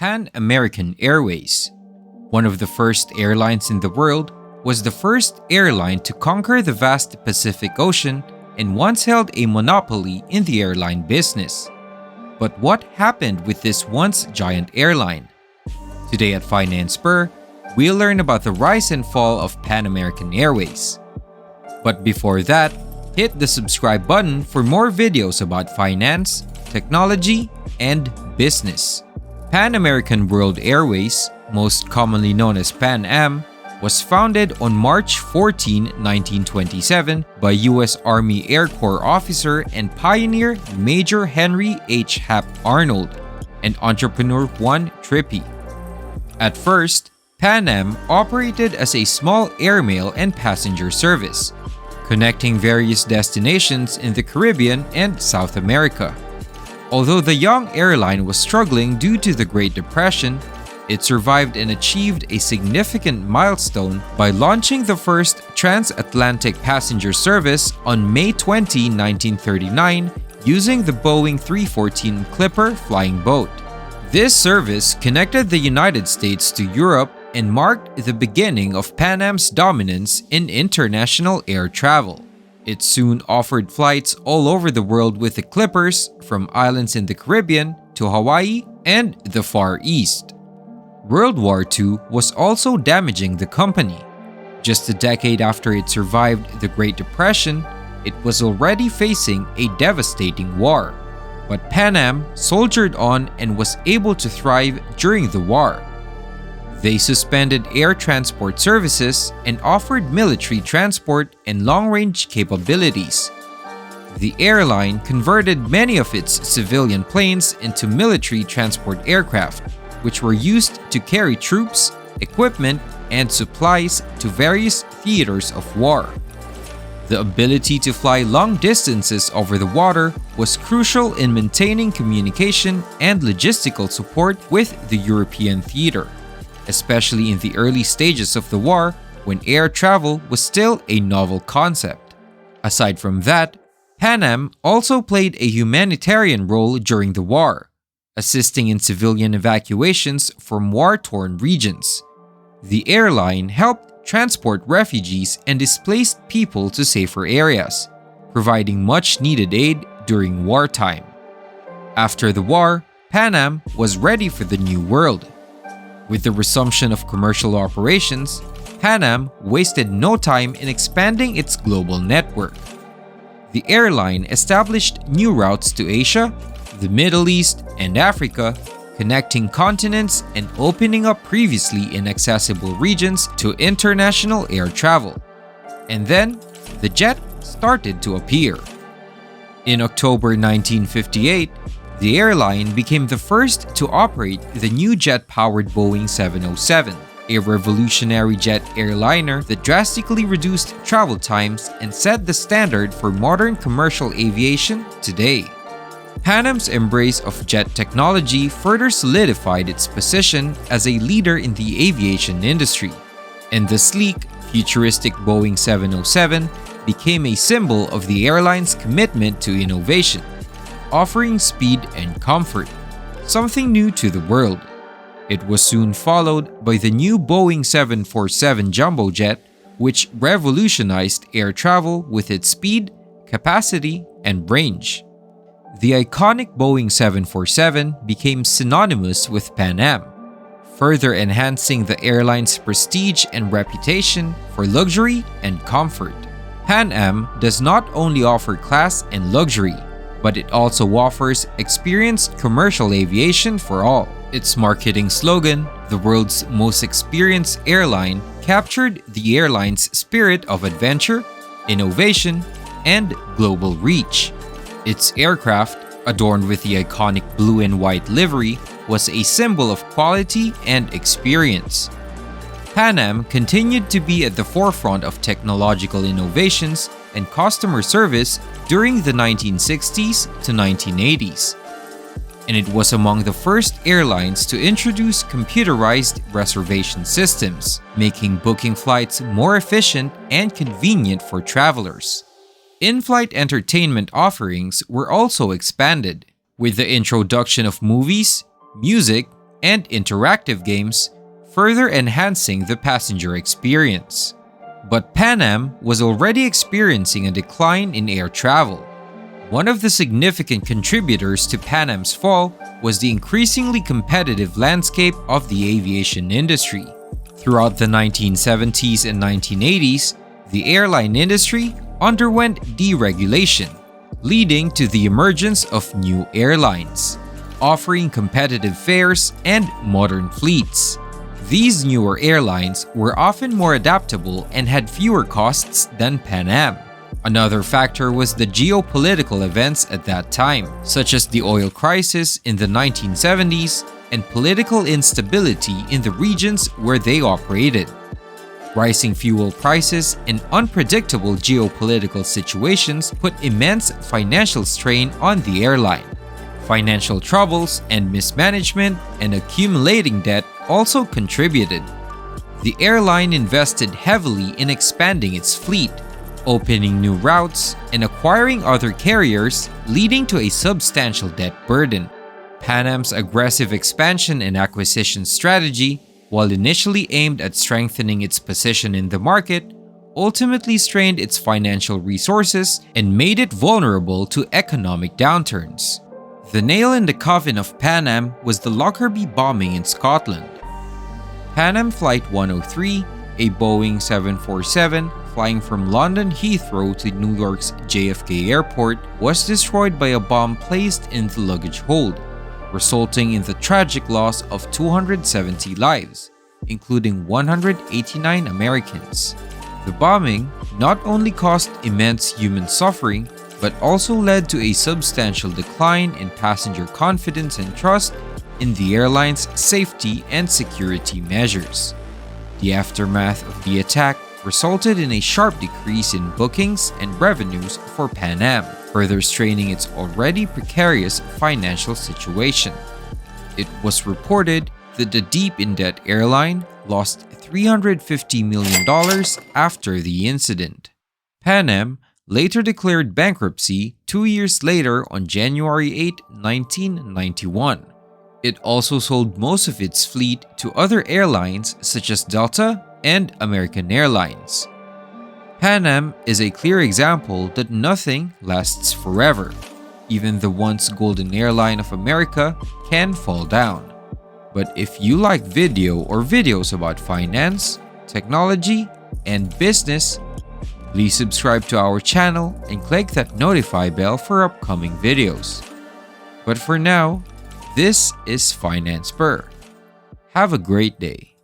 Pan American Airways, one of the first airlines in the world, was the first airline to conquer the vast Pacific Ocean and once held a monopoly in the airline business. But what happened with this once giant airline? Today at Finance Spur, we'll learn about the rise and fall of Pan American Airways. But before that, hit the subscribe button for more videos about finance, technology, and business. Pan American World Airways, most commonly known as Pan Am, was founded on March 14, 1927 by U.S. Army Air Corps officer and pioneer Major Henry H. Hap Arnold and entrepreneur Juan Trippi. At first, Pan Am operated as a small airmail and passenger service, connecting various destinations in the Caribbean and South America. Although the young airline was struggling due to the Great Depression, it survived and achieved a significant milestone by launching the first transatlantic passenger service on May 20, 1939, using the Boeing 314 Clipper flying boat. This service connected the United States to Europe and marked the beginning of Pan Am's dominance in international air travel. It soon offered flights all over the world with the Clippers, from islands in the Caribbean to Hawaii and the Far East. World War II was also damaging the company. Just a decade after it survived the Great Depression, it was already facing a devastating war. But Pan Am soldiered on and was able to thrive during the war. They suspended air transport services and offered military transport and long-range capabilities. The airline converted many of its civilian planes into military transport aircraft, which were used to carry troops, equipment, and supplies to various theaters of war. The ability to fly long distances over the water was crucial in maintaining communication and logistical support with the European theater, especially in the early stages of the war when air travel was still a novel concept. Aside from that, Pan Am also played a humanitarian role during the war, assisting in civilian evacuations from war-torn regions. The airline helped transport refugees and displaced people to safer areas, providing much-needed aid during wartime. After the war, Pan Am was ready for the new world. With the resumption of commercial operations, Pan Am wasted no time in expanding its global network. The airline established new routes to Asia, the Middle East, and Africa, connecting continents and opening up previously inaccessible regions to international air travel. And then, the jet started to appear. In October 1958, the airline became the first to operate the new jet-powered Boeing 707, a revolutionary jet airliner that drastically reduced travel times and set the standard for modern commercial aviation today. Pan Am's embrace of jet technology further solidified its position as a leader in the aviation industry, and the sleek, futuristic Boeing 707 became a symbol of the airline's commitment to innovation, offering speed and comfort, something new to the world. It was soon followed by the new Boeing 747 jumbo jet, which revolutionized air travel with its speed, capacity, and range. The iconic Boeing 747 became synonymous with Pan Am, further enhancing the airline's prestige and reputation for luxury and comfort. Pan Am does not only offer class and luxury, but it also offers experienced commercial aviation for all. Its marketing slogan, "The world's most experienced airline," captured the airline's spirit of adventure, innovation, and global reach. Its aircraft, adorned with the iconic blue and white livery, was a symbol of quality and experience. Pan Am continued to be at the forefront of technological innovations and customer service during the 1960s to 1980s. And it was among the first airlines to introduce computerized reservation systems, making booking flights more efficient and convenient for travelers. In-flight entertainment offerings were also expanded, with the introduction of movies, music, and interactive games, further enhancing the passenger experience. But Pan Am was already experiencing a decline in air travel. One of the significant contributors to Pan Am's fall was the increasingly competitive landscape of the aviation industry. Throughout the 1970s and 1980s, the airline industry underwent deregulation, leading to the emergence of new airlines, offering competitive fares and modern fleets. These newer airlines were often more adaptable and had fewer costs than Pan Am. Another factor was the geopolitical events at that time, such as the oil crisis in the 1970s and political instability in the regions where they operated. Rising fuel prices and unpredictable geopolitical situations put immense financial strain on the airline. Financial troubles and mismanagement and accumulating debt also contributed. The airline invested heavily in expanding its fleet, opening new routes, and acquiring other carriers, leading to a substantial debt burden. Pan Am's aggressive expansion and acquisition strategy, while initially aimed at strengthening its position in the market, ultimately strained its financial resources and made it vulnerable to economic downturns. The nail in the coffin of Pan Am was the Lockerbie bombing in Scotland. Pan Am Flight 103, a Boeing 747 flying from London Heathrow to New York's JFK Airport, was destroyed by a bomb placed in the luggage hold, resulting in the tragic loss of 270 lives, including 189 Americans. The bombing not only caused immense human suffering, but also led to a substantial decline in passenger confidence and trust in the airline's safety and security measures. The aftermath of the attack resulted in a sharp decrease in bookings and revenues for Pan Am, further straining its already precarious financial situation. It was reported that the deep-in-debt airline lost $350 million after the incident. Pan Am later declared bankruptcy 2 years later on January 8, 1991. It also sold most of its fleet to other airlines such as Delta and American Airlines. Pan Am is a clear example that nothing lasts forever. Even the once golden airline of America can fall down. But if you like video or videos about finance, technology, and business, please subscribe to our channel and click that notify bell for upcoming videos. But for now, this is Finance Burr. Have a great day.